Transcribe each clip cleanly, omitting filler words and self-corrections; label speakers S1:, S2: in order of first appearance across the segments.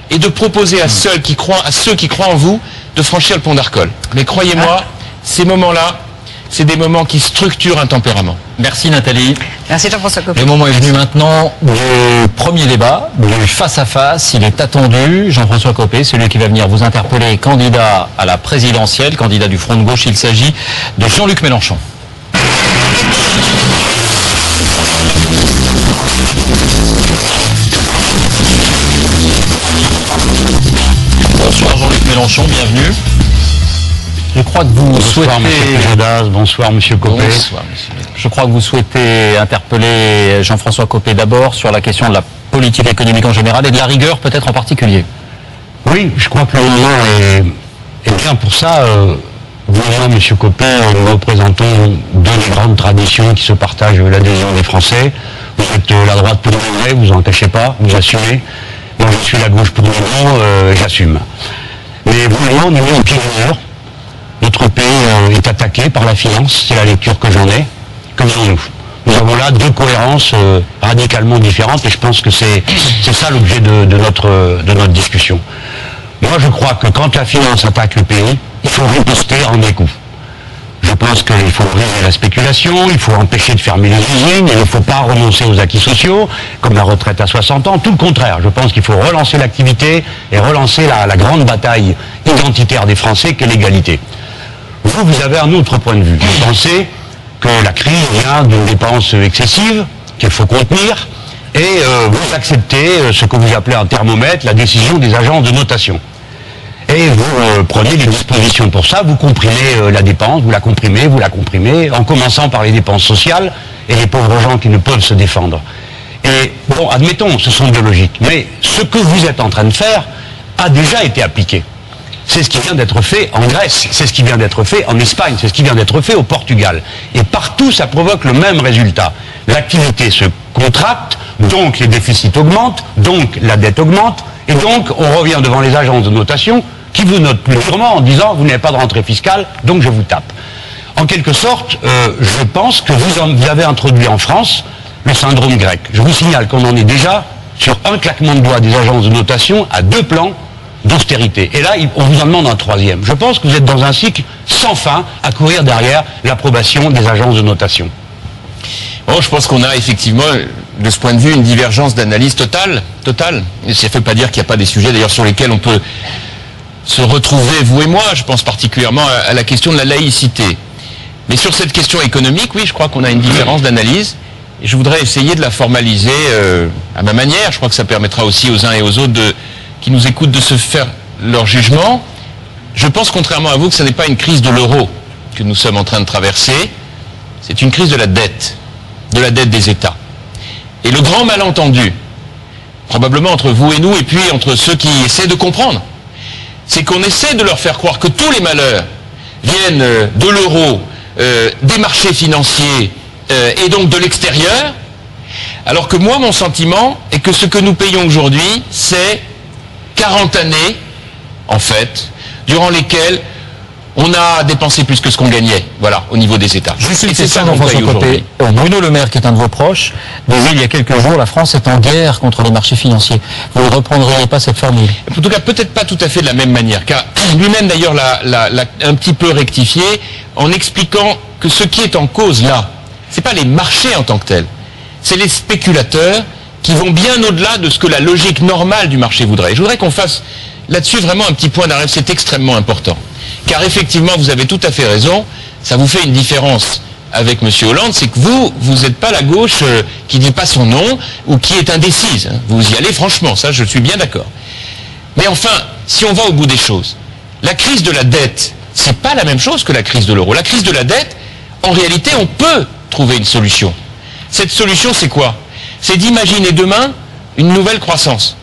S1: et de proposer à ceux qui croient en vous de franchir le pont d'Arcole. Mais croyez-moi, ces moments-là, c'est des moments qui structurent un tempérament.
S2: Merci Nathalie.
S3: Merci Jean-François Copé.
S2: Le moment est venu maintenant du premier débat, du face-à-face. Il est attendu. Jean-François Copé, celui qui va venir vous interpeller, candidat à la présidentielle, candidat du Front de Gauche. Il s'agit de Jean-Luc Mélenchon. Bonsoir Jean-Luc Mélenchon, bienvenue. Je crois que vous
S4: Bonsoir
S2: souhaitez...
S4: M. Gédas, bonsoir M. Copé.
S1: Bonsoir, monsieur.
S2: Je crois que vous souhaitez interpeller Jean-François Copé d'abord sur la question de la politique économique en général et de la rigueur peut-être en particulier.
S4: Oui, je crois que le moment est bien pour ça. Vous et moi, M. Copé, nous représentons deux grandes traditions qui se partagent l'adhésion des Français. Vous êtes la droite pour le vrai, vous en cachez pas, vous assumez. Moi, je suis la gauche pour le moment, j'assume. Mais vous et moi, on est mis au pied du mur. Notre pays est attaqué par la finance, c'est la lecture que j'en ai, comme nous. Nous avons là deux cohérences radicalement différentes et je pense que c'est ça l'objet de notre discussion. Moi je crois que quand la finance attaque le pays, il faut riposter en écoute. Je pense qu'il faut briser la spéculation, il faut empêcher de fermer les usines, il ne faut pas renoncer aux acquis sociaux, comme la retraite à 60 ans, tout le contraire. Je pense qu'il faut relancer l'activité et relancer la grande bataille identitaire des Français qu'est l'égalité. Vous avez un autre point de vue. Vous pensez que la crise vient d'une dépense excessive, qu'il faut contenir, et vous acceptez ce que vous appelez un thermomètre, la décision des agences de notation. Et vous prenez des dispositions pour ça, vous comprimez la dépense, vous la comprimez, en commençant par les dépenses sociales et les pauvres gens qui ne peuvent se défendre. Et bon, admettons, ce sont deux logiques, mais ce que vous êtes en train de faire a déjà été appliqué. C'est ce qui vient d'être fait en Grèce, c'est ce qui vient d'être fait en Espagne, c'est ce qui vient d'être fait au Portugal. Et partout, ça provoque le même résultat. L'activité se contracte, donc les déficits augmentent, donc la dette augmente, et donc on revient devant les agences de notation qui vous notent plus durement en disant « vous n'avez pas de rentrée fiscale, donc je vous tape ». En quelque sorte, je pense que vous avez introduit en France le syndrome grec. Je vous signale qu'on en est déjà, sur un claquement de doigts des agences de notation, à deux plans d'austérité. Et là, on vous en demande un troisième. Je pense que vous êtes dans un cycle sans fin à courir derrière l'approbation des agences de notation.
S1: Bon, je pense qu'on a effectivement, de ce point de vue, une divergence d'analyse totale. Et ça ne fait pas dire qu'il n'y a pas des sujets, d'ailleurs, sur lesquels on peut se retrouver, vous et moi. Je pense particulièrement à la question de la laïcité. Mais sur cette question économique, oui, je crois qu'on a une différence d'analyse. Et je voudrais essayer de la formaliser à ma manière. Je crois que ça permettra aussi aux uns et aux autres qui nous écoutent de se faire leur jugement. Je pense, contrairement à vous, que ce n'est pas une crise de l'euro que nous sommes en train de traverser, c'est une crise de la dette des États. Et le grand malentendu, probablement entre vous et nous, et puis entre ceux qui essaient de comprendre, c'est qu'on essaie de leur faire croire que tous les malheurs viennent de l'euro, des marchés financiers, et donc de l'extérieur, alors que moi, mon sentiment est que ce que nous payons aujourd'hui, c'est 40 années, en fait, durant lesquelles on a dépensé plus que ce qu'on gagnait, voilà, au niveau des États.
S2: Juste une
S1: et c'est ça
S2: question,
S1: qu'on paye
S2: Jean-François Copé. Bruno Le Maire, qui est un de vos proches, disait il y a quelques jours, la France est en guerre contre les marchés financiers. Vous ne reprendriez pas cette formule?
S1: En tout cas, peut-être pas tout à fait de la même manière, car lui-même d'ailleurs l'a un petit peu rectifié en expliquant que ce qui est en cause là, c'est pas les marchés en tant que tels, c'est les spéculateurs qui vont bien au-delà de ce que la logique normale du marché voudrait. Et je voudrais qu'on fasse là-dessus vraiment un petit point d'arrêt, c'est extrêmement important. Car effectivement, vous avez tout à fait raison, ça vous fait une différence avec M. Hollande, c'est que vous n'êtes pas la gauche qui ne dit pas son nom ou qui est indécise. Vous y allez franchement, ça je suis bien d'accord. Mais enfin, si on va au bout des choses, la crise de la dette, c'est pas la même chose que la crise de l'euro. La crise de la dette, en réalité, on peut trouver une solution. Cette solution, c'est quoi? C'est d'imaginer demain une nouvelle croissance.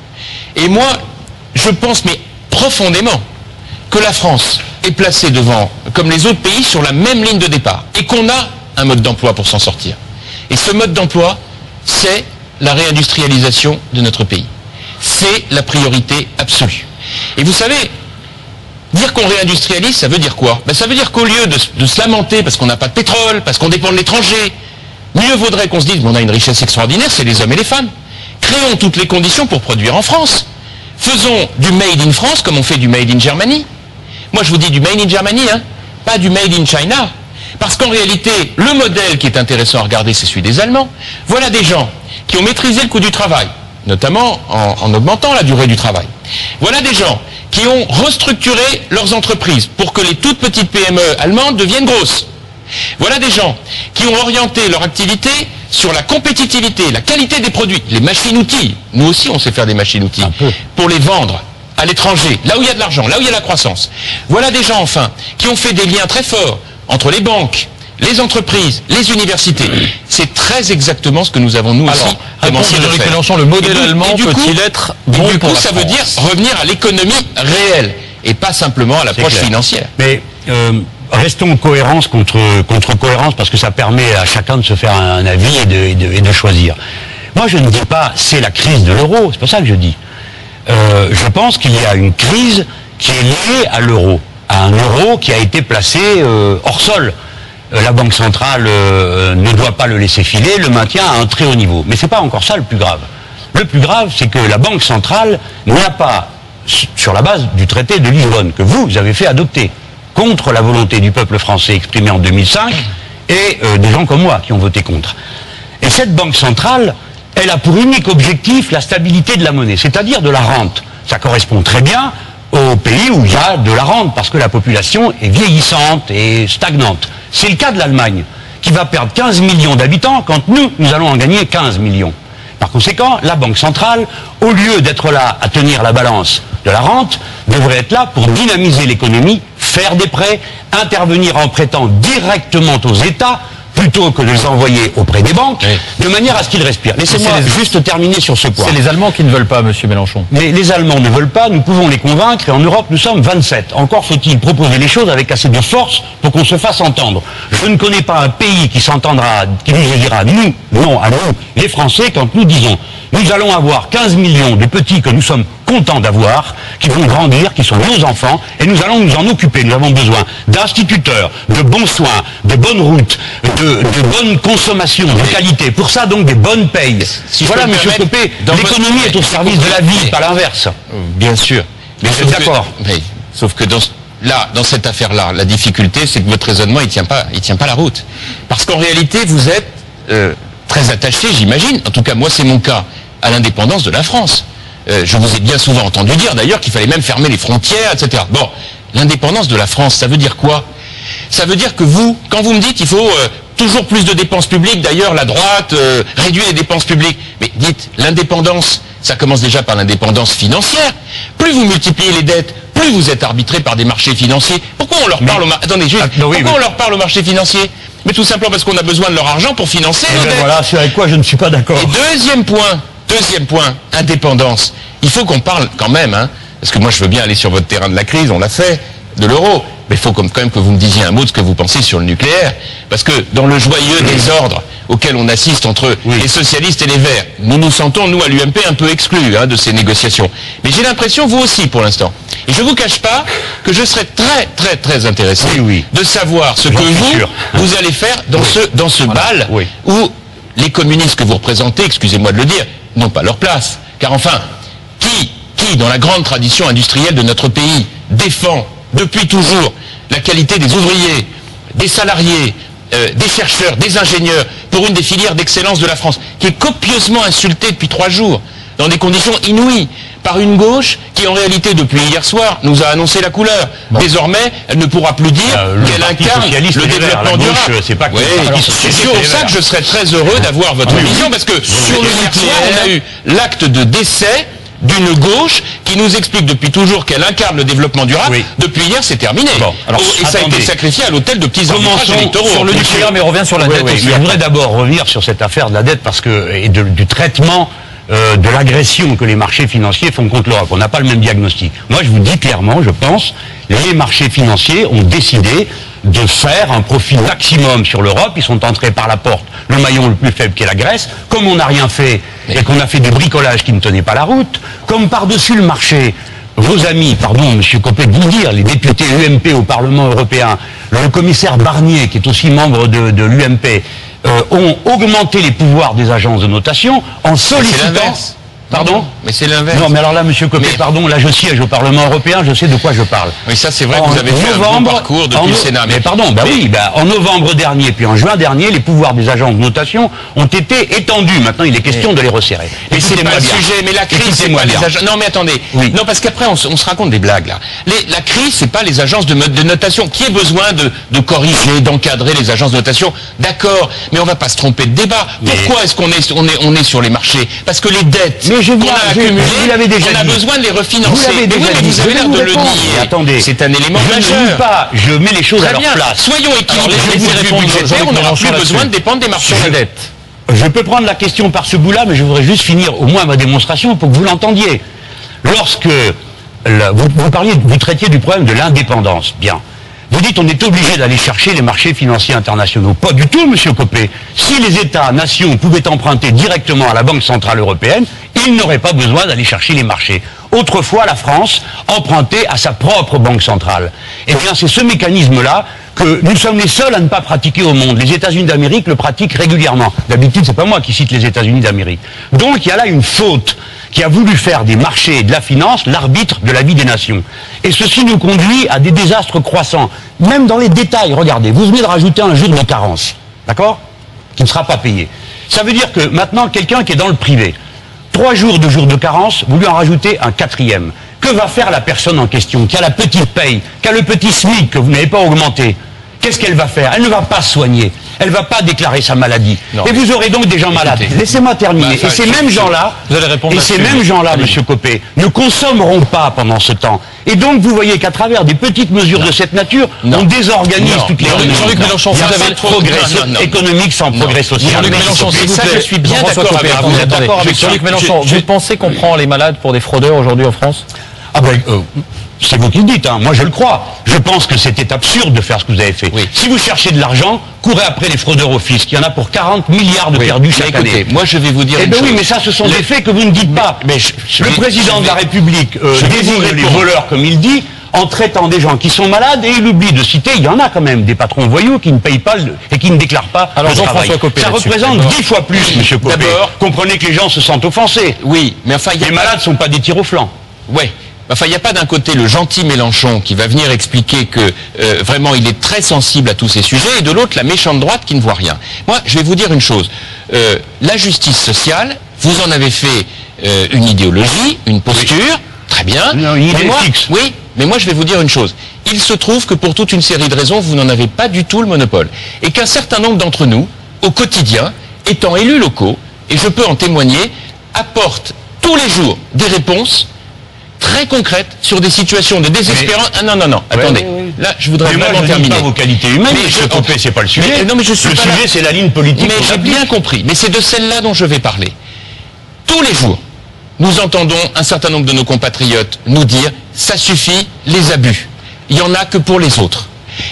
S1: Et moi, je pense, mais profondément, que la France est placée devant, comme les autres pays, sur la même ligne de départ. Et qu'on a un mode d'emploi pour s'en sortir. Et ce mode d'emploi, c'est la réindustrialisation de notre pays. C'est la priorité absolue. Et vous savez, dire qu'on réindustrialise, ça veut dire quoi? Ça veut dire qu'au lieu de se lamenter parce qu'on n'a pas de pétrole, parce qu'on dépend de l'étranger, mieux vaudrait qu'on se dise, on a une richesse extraordinaire, c'est les hommes et les femmes. Créons toutes les conditions pour produire en France. Faisons du Made in France comme on fait du Made in Germany. Moi, je vous dis du Made in Germany, hein, pas du Made in China. Parce qu'en réalité, le modèle qui est intéressant à regarder, c'est celui des Allemands. Voilà des gens qui ont maîtrisé le coût du travail, notamment en augmentant la durée du travail. Voilà des gens qui ont restructuré leurs entreprises pour que les toutes petites PME allemandes deviennent grosses. Voilà des gens qui ont orienté leur activité sur la compétitivité, la qualité des produits, les machines-outils. Nous aussi, on sait faire des machines-outils. Pour les vendre à l'étranger, là où il y a de l'argent, là où il y a la croissance. Voilà des gens, enfin, qui ont fait des liens très forts entre les banques, les entreprises, les universités. C'est très exactement ce que nous avons, nous aussi, commencé à faire.
S2: Mélenchon, le modèle allemand peut-il être bon
S1: et du
S2: pour
S1: coup,
S2: la
S1: ça
S2: France?
S1: veut dire revenir à l'économie réelle, et pas simplement à l'approche financière.
S4: Mais restons cohérence contre cohérence, parce que ça permet à chacun de se faire un avis et de choisir. Moi, je ne dis pas c'est la crise de l'euro, c'est pas ça que je dis. Je pense qu'il y a une crise qui est liée à l'euro, à un euro qui a été placé hors sol. La Banque centrale ne doit pas le laisser filer, le maintient à un très haut niveau. Mais c'est pas encore ça le plus grave. Le plus grave, c'est que la Banque centrale n'a pas, sur la base du traité de Lisbonne, que vous avez fait adopter, contre la volonté du peuple français exprimée en 2005, et des gens comme moi qui ont voté contre. Et cette Banque centrale, elle a pour unique objectif la stabilité de la monnaie, c'est-à-dire de la rente. Ça correspond très bien aux pays où il y a de la rente, parce que la population est vieillissante et stagnante. C'est le cas de l'Allemagne, qui va perdre 15 millions d'habitants, quand nous allons en gagner 15 millions. Par conséquent, la Banque centrale, au lieu d'être là à tenir la balance de la rente, devrait être là pour dynamiser l'économie, faire des prêts, intervenir en prêtant directement aux États, plutôt que de les envoyer auprès des banques, de manière à ce qu'ils respirent. Laissez-moi juste terminer sur ce point.
S2: C'est les Allemands qui ne veulent pas, monsieur Mélenchon.
S4: Mais les Allemands ne veulent pas, nous pouvons les convaincre, et en Europe, nous sommes 27. Encore faut-il proposer les choses avec assez de force pour qu'on se fasse entendre. Je ne connais pas un pays qui s'entendra, qui nous dira, nous, non, à nous, les Français, quand nous disons, nous allons avoir 15 millions de petits que nous sommes contents d'avoir, qui vont grandir, qui sont nos enfants, et nous allons nous en occuper. Nous avons besoin d'instituteurs, de bons soins, de bonnes routes, de bonne consommation, de qualité. Pour ça, donc, des bonnes payes. Voilà, monsieur Copé, l'économie est au service de la vie, pas l'inverse.
S1: Bien sûr.
S4: Mais vous êtes d'accord.
S1: Sauf que dans cette affaire-là, la difficulté, c'est que votre raisonnement, il tient pas la route. Parce qu'en réalité, vous êtes très attaché, j'imagine, en tout cas, moi, c'est mon cas, à l'indépendance de la France. Je vous ai bien souvent entendu dire, d'ailleurs, qu'il fallait même fermer les frontières, etc. Bon, l'indépendance de la France, ça veut dire quoi? Ça veut dire que vous, quand vous me dites, il faut toujours plus de dépenses publiques, d'ailleurs, la droite réduit les dépenses publiques. Mais dites, l'indépendance, ça commence déjà par l'indépendance financière. Plus vous multipliez les dettes, plus vous êtes arbitré par des marchés financiers. Pourquoi on leur parle on leur parle aux marchés financiers? Mais tout simplement parce qu'on a besoin de leur argent pour financer nos dettes.
S4: Voilà, c'est avec quoi je ne suis pas d'accord.
S1: Et deuxième point, indépendance. Il faut qu'on parle quand même, hein, parce que moi je veux bien aller sur votre terrain de la crise, on l'a fait, de l'euro. Mais il faut quand même que vous me disiez un mot de ce que vous pensez sur le nucléaire. Parce que dans le joyeux désordre auquel on assiste entre les socialistes et les Verts, nous nous sentons, nous, à l'UMP, un peu exclus de ces négociations. Mais j'ai l'impression, vous aussi, pour l'instant. Et je ne vous cache pas que je serais très, très, très intéressé de savoir ce que vous allez faire dans ce bal où les communistes que vous représentez, excusez-moi de le dire, n'ont pas leur place. Car enfin, qui, dans la grande tradition industrielle de notre pays, défend depuis toujours la qualité des ouvriers, des salariés, des chercheurs, des ingénieurs, pour une des filières d'excellence de la France, qui est copieusement insultée depuis 3 jours, dans des conditions inouïes, par une gauche qui, en réalité, depuis hier soir, nous a annoncé la couleur. Bon. Désormais, elle ne pourra plus dire qu'elle incarne le développement durable. C'est pour ça que je serais très heureux d'avoir votre vision, parce que sur le nucléaire, on a eu l'acte de décès d'une gauche qui nous explique depuis toujours qu'elle incarne le développement durable. Depuis hier, c'est terminé. Bon, alors, et ça a été sacrifié à l'autel de petits arbitrages électoraux.
S2: Sur le nucléaire, mais on revient sur la dette aussi.
S4: Je voudrais d'abord revenir sur cette affaire de la dette et du traitement de l'agression que les marchés financiers font contre l'Europe. On n'a pas le même diagnostic. Moi, je vous dis clairement, je pense, les marchés financiers ont décidé de faire un profit maximum sur l'Europe. Ils sont entrés par la porte, le maillon le plus faible qui est la Grèce. Comme on n'a rien fait et qu'on a fait des bricolages qui ne tenaient pas la route, comme par-dessus le marché, vos amis, pardon, monsieur Copé de vous dire, les députés UMP au Parlement européen, le commissaire Barnier, qui est aussi membre de l'UMP, ont augmenté les pouvoirs des agences de notation en sollicitant... Pardon?
S1: Mais c'est l'inverse.
S4: Non, mais alors là, monsieur Copé,
S1: Mais-
S4: pardon, là je siège au Parlement européen, je sais de quoi je parle.
S1: Oui, ça c'est vrai que vous avez fait un bon parcours depuis le Sénat.
S4: Mais pardon, en novembre dernier, puis en juin dernier, les pouvoirs des agences de notation ont été étendus. Maintenant, il est question de les resserrer.
S1: Mais c'est pas le sujet, mais la crise, c'est pas les agences. Non, mais attendez.
S4: Oui.
S1: Non, parce qu'après, on se raconte des blagues, là. La crise, c'est pas les agences de notation. Qui a besoin de corriger, d'encadrer les agences de notation? D'accord, mais on va pas se tromper de débat. Pourquoi est-ce qu'on est sur les marchés? Parce que les dettes
S4: Mais je
S1: qu'on
S4: viens-
S1: a
S4: je-
S1: accumulées,
S4: vous l'avez déjà
S1: on a
S4: dit.
S1: besoin de les refinancer.
S4: Vous l'avez
S1: Mais
S4: déjà
S1: oui, mais
S4: dit.
S1: vous avez
S4: Je
S1: l'air
S4: vais
S1: de
S4: vous
S1: le
S4: répondre.
S1: nier.
S4: Attendez.
S1: C'est un élément
S4: Je ne nie
S1: majeur.
S4: pas, je mets les choses à
S1: Très
S4: leur
S1: bien.
S4: place.
S1: Soyons équilibrés.
S2: laissez répondre
S1: budgétaire,
S2: Jean-Luc
S1: on n'aura
S2: Mélenchon
S1: plus besoin
S2: là-dessus.
S1: de dépendre des marchés.
S2: Sur la dette.
S4: Je peux prendre la question par ce bout-là, mais je voudrais juste finir au moins ma démonstration pour que vous l'entendiez. Lorsque vous traitiez du problème de l'indépendance, bien. Vous dites on est obligé d'aller chercher les marchés financiers internationaux. Pas du tout, monsieur Copé. Si les États-nations pouvaient emprunter directement à la Banque Centrale Européenne, ils n'auraient pas besoin d'aller chercher les marchés. Autrefois, la France empruntait à sa propre Banque Centrale. Eh bien, c'est ce mécanisme-là que nous sommes les seuls à ne pas pratiquer au monde. Les États-Unis d'Amérique le pratiquent régulièrement. D'habitude, c'est pas moi qui cite les États-Unis d'Amérique. Donc, il y a là une faute qui a voulu faire des marchés et de la finance l'arbitre de la vie des nations. Et ceci nous conduit à des désastres croissants. Même dans les détails, regardez, vous venez de rajouter un jour de carence, d'accord? Qui ne sera pas payé. Ça veut dire que maintenant, quelqu'un qui est dans le privé, 3 jours de carence, vous lui en rajoutez un 4e. Que va faire la personne en question, qui a la petite paye, qui a le petit SMIC que vous n'avez pas augmenté? Qu'est-ce qu'elle va faire? Elle ne va pas soigner. Elle ne va pas déclarer sa maladie.
S1: Non,
S4: et vous aurez donc des gens malades. Laissez-moi terminer.
S1: Bah,
S4: et ces mêmes gens-là,
S2: Vous allez répondre
S4: et ces
S2: là-dessus.
S4: mêmes gens-là,
S2: Allez.
S4: monsieur Copé, ne consommeront pas pendant ce temps. Et donc, vous voyez qu'à travers des petites mesures de cette nature,
S1: Non.
S4: on désorganise
S1: Non.
S4: toutes les
S1: Jean-Luc
S4: économies.
S1: Mélenchon,
S4: Il y a
S1: vous
S4: pas
S1: avez
S4: de
S1: trop-
S4: progrès
S1: non.
S4: économique sans progrès social.
S2: Jean-Luc
S4: Merci.
S2: Mélenchon, s'il vous
S1: Ça,
S2: plaît.
S1: je suis bien
S2: Jean-François
S1: d'accord
S2: Copé,
S1: avec
S2: vous
S1: vous.
S2: êtes d'accord avec
S1: Je-
S2: Jean-Luc
S1: je-
S2: Mélenchon.
S1: je-
S2: Vous pensez qu'on prend les malades pour des fraudeurs aujourd'hui en France?
S4: Ah ben, c'est vous qui le dites, hein. Moi je le crois. Je pense que c'était absurde de faire ce que vous avez fait.
S1: Oui.
S4: Si vous cherchez de l'argent, courez après les fraudeurs au fisc. Il y en a pour 40 milliards de
S1: Oui.
S4: perdus
S1: Mais
S4: chaque
S1: écoutez,
S4: année.
S1: moi je vais vous dire
S4: Eh
S1: une
S4: bien oui,
S1: chose.
S4: mais ça, ce sont des faits que vous ne dites pas.
S1: mais je
S4: le
S1: vais-
S4: président
S1: je
S4: de la
S1: vais-
S4: République
S1: je vais
S4: désigne
S1: vous
S4: les
S1: répondre.
S4: voleurs, comme il dit, en traitant des gens qui sont malades, et il oublie de citer, il y en a quand même, des patrons voyous qui ne payent pas et qui ne déclarent pas
S2: Alors,
S4: le
S2: Jean-François
S4: travail.
S2: Copé,
S4: Ça
S2: là-dessus.
S4: représente
S2: D'abord.
S4: 10 fois plus, monsieur Copé.
S1: D'abord.
S4: Comprenez que les gens se sentent offensés.
S1: Oui, mais enfin, il y a
S4: Les
S1: pas-
S4: malades ne sont pas des tirs au flanc.
S1: Ouais. Enfin, il n'y a pas d'un côté le gentil Mélenchon qui va venir expliquer que vraiment il est très sensible à tous ces sujets, et de l'autre la méchante droite qui ne voit rien. Moi, je vais vous dire une chose. La justice sociale, vous en avez fait une idéologie, une posture, très bien.
S4: Non, une idée
S1: Mais moi,
S4: fixe.
S1: oui, mais moi je vais vous dire une chose. Il se trouve que pour toute une série de raisons, vous n'en avez pas du tout le monopole. Et qu'un certain nombre d'entre nous, au quotidien, étant élus locaux, et je peux en témoigner, apportent tous les jours des réponses très concrètes sur des situations de désespérance. Ah non, non, non, attendez.
S4: oui.
S1: Là, je voudrais
S4: Mais moi,
S1: vraiment
S4: je ne dis
S1: terminer.
S4: pas vos qualités humaines,
S1: Mais
S4: monsieur
S1: je-
S4: Copé, c'est pas le sujet.
S1: Mais- non, mais je suis
S4: le
S1: pas là.
S4: sujet, c'est la ligne politique.
S1: Mais
S4: qu'on
S1: j'ai
S4: applique.
S1: bien compris. Mais c'est de celle-là dont je vais parler. Tous les jours, nous entendons un certain nombre de nos compatriotes nous dire « ça suffit, les abus. Il n'y en a que pour les autres ».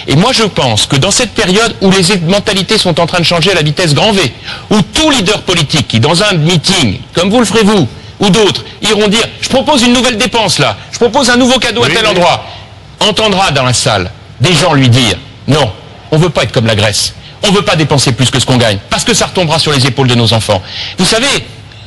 S1: Et moi je pense que dans cette période où les mentalités sont en train de changer à la vitesse grand V, où tout leader politique qui dans un meeting, comme vous le ferez vous, ou d'autres, iront dire « je propose une nouvelle dépense là, je propose un nouveau cadeau à
S4: Oui,
S1: tel
S4: oui.
S1: endroit », entendra dans la salle des gens lui dire « non, on ne veut pas être comme la Grèce, on ne veut pas dépenser plus que ce qu'on gagne, parce que ça retombera sur les épaules de nos enfants ». Vous savez,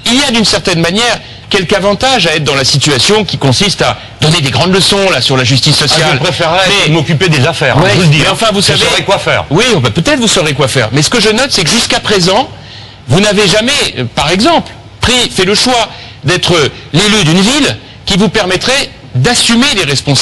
S1: il y a d'une certaine manière quelque avantage à être dans la situation qui consiste à donner des grandes leçons là sur la justice sociale.
S4: Je préférerais
S1: Mais-
S4: m'occuper des affaires,
S1: Ouais,
S4: je vous le dis.
S1: mais enfin, vous savez,
S4: Je saurais quoi faire.
S1: Oui, bah, peut-être vous saurez quoi faire. Mais ce que je note, c'est que jusqu'à présent, vous n'avez jamais, par exemple, fait le choix d'être l'élu d'une ville qui vous permettrait d'assumer les responsabilités.